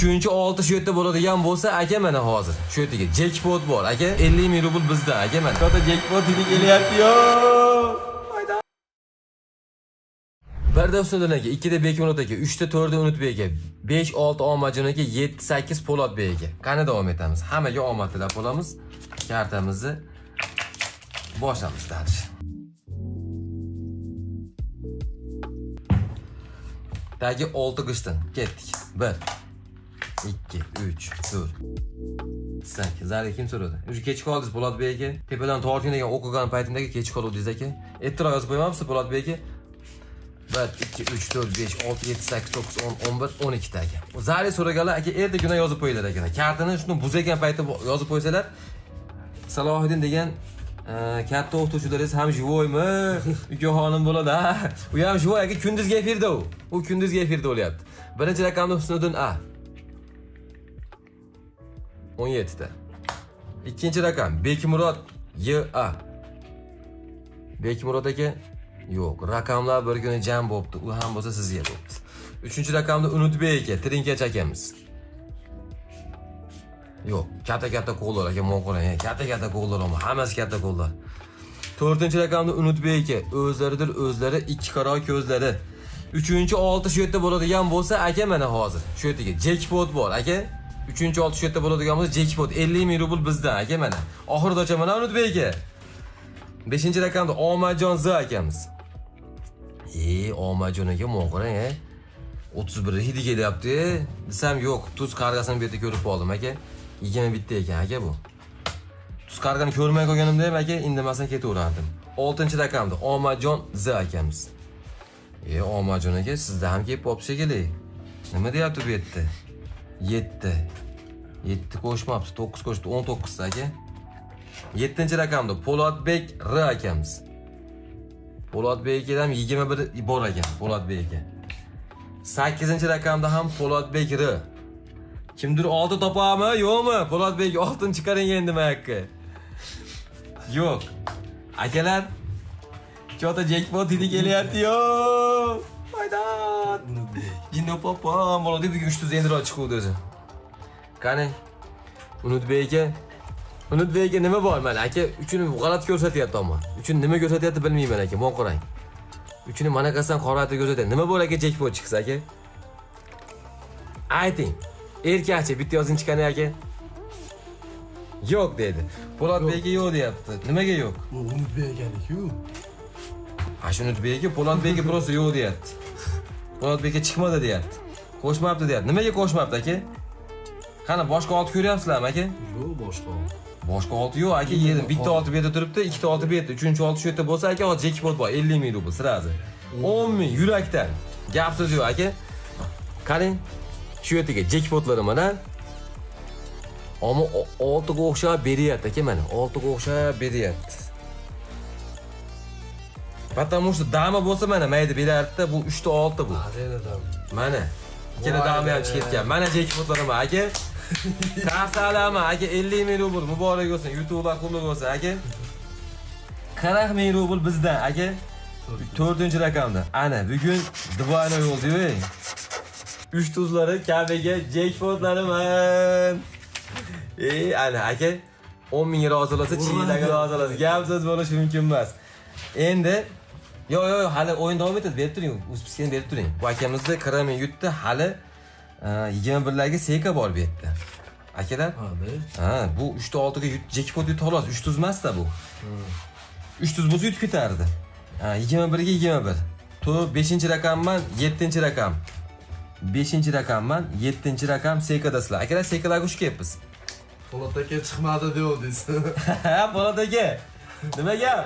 3-chi 6 shu yerda bo'ladigan bo'lsa, aka mana hozir. Shu yerga jackpot bor, aka. 50 ming rubl bizda, aka mana. Katta jackpot yetib kelyapti-yo. Birda Husniddin aka, 2da Bekmurod aka, 3da 4da Unutbek aka, 5-6 Omadjon aka, 7-8 Po'latbek aka. Qani davom etamiz. Hammaga omad tilab qolamiz. Kartamizni boshlaymiz darish. Dagi 6 qishdan ketdik. 1 2 3 4 8. Zari kim so'radi? O'sha kechki qoldingiz Po'latbek aka. Tepadan torting degan o'qigan paytimdagi kechki qoldingiz aka. E'tiroz yozib qo'yamsiz Po'latbek aka? 1 2 3 4 5 6 7 8 9 10 11 12 ta aka. Zari so'raganlar aka erta kuni yozib qo'ydilar aka. Kartini shuni buzagan paytda yozib qo'ysalar, Salohiddin degan katta o'qituvchilaringiz ham jivoymi? Ukaxonim bo'ladi. U ham jivoy aka, kunduzgi efirda u. U kunduzgi efirda bo'lyapti. Birinchi raqamda Husniddin A. 17 ta. Ikkinchi raqam Bekmurod Y A. Bekmurod aka yo'q, raqamlar bir kuni jam bo'libdi. U ham bo'lsa sizga bo'libdi. Uchinchi raqamda Unutbek aka, Trinkach akamiz. Yo'q, katta qo'llar aka, mo'qolang, katta qo'llar ama, hammasi katta qo'llar. To'rtinchi raqamda Unutbek aka, o'zlari ikki qaro ko'zlari. Uchinchi 6 shu yerda bo'ladigan bo'lsa, aka mana hozir. Shu yerga jackpot bor, aka. Uchinchi 6 shu yerda bo'ladigan bo'lsa, jackpot 50 ming rubl bizda, aka mana. Oxirigacha mana Unutbek aka. 5-raqamda Omadjon Z akamiz. Omadjon aka mo'qolang, 31 hidi kelyapti. Desam yo'q, tuz qargasini bu yerda ko'rib qoldim aka. 21 ekan aka bu. Tuz qargani ko'rmay qo'yganimda ham aka indamasdan ketaverardim. 6-raqamda Omadjon Z akamiz. Omadjon aka, sizda ham kelib qolib shekilli. Nima deyapti bu yerda? 7 qo'shmabsiz, 9 qo'shdi, 19 ta aka. 7-raqamda Po'latbek R akamiz. Po'latbek akadan 21 bor ekan, Po'latbek aka. 8-raqamda ham Po'latbek R. Kimdir olti topami, yo'qmi? Po'latbek oltin chiqaring endi aka. Yo'q. Akalar, katta jackpot yetib kelyapti-yo. Haydat. Jinno popom, bo'ladi bugun 300 endiro chiquvdi o'zi. Qani? Unutbek aka. Unutbek aka nima bor mana aka? Uchini g'alati ko'rsatyapti ammo. Uchini nima ko'rsatyapti bilmayman aka, mo'q qarang. Uchini mana qasam qoraytib ko'rsatyapti. Nima bor aka jackpot chiqsa aka? Ayting. Erkakchi bitta yozing chiqani aka. Yo'q dedi. Po'latbek aka yo'q deyapti. Nimaga yo'q? Unutbek ekan-ku. Ha shuni Unutbek aka, Po'latbek aka prosta yo'q deyapti. Po'latbek aka chiqmadi deyapti. Qo'shmabdi deyapti. Nimaga qo'shmabdi aka? Qani boshqa olti ko'ryapsizlarmi aka? Yo'q, boshqa. Boshqa olti yo'q aka, yedim. Bitta olti bu yerda turibdi, ikkita olti bu yerda, uchinchi olti shu yerda bo'lsa aka, hozir jackpot bor, 50 ming rubl sirazi. 10 ming yurakdan. Gap so'z yo'q aka. Qarang, shu yerga jackpotlari mana. Ammo 6 ga o'xshab beryapti aka mana, 6 ga o'xshab beryapti. Потому что dama bo'lsa mana mayda berardi-da, bu 3 ta 6 bu. Mana. Ikkala dama ham chiqib ketgan. Mana jackpotlarim aka. Tavsiyalama aka, 50 ming rubl muborak bo'lsin, YouTube'lar qutlug' bo'lsin aka. 40 ming rubl bizdan aka. 4-raqamda. Ana bugun Dubayni yo'ldi-yu. 3 tuzlari kabiga jackpotlarim. Ana aka 10 ming rozilasa, chiyidagi rozilasa. Gap so'z bo'lishi mumkin emas. Endi yo'q, hali o'yin davom etadi, berib turing. Uspskeni berib turing. Bu akamizni 40 ming yutdi, hali 21larga seka bor bu yerda. Akalar? Bu 3 ta 6 ga jackpot yutdi xolos, 3 tuz emas-da bu. 3 tuz bo'lsa yutib ketardi. 21 ga 21. To 5-raqamman, 7-raqam. 5-raqamman, 7-raqam sekadasizlar. Akalar sekalarga uch kelyapmiz. Po'lat aka chiqmadi deyapsiz. Po'lat aka. Nima gap?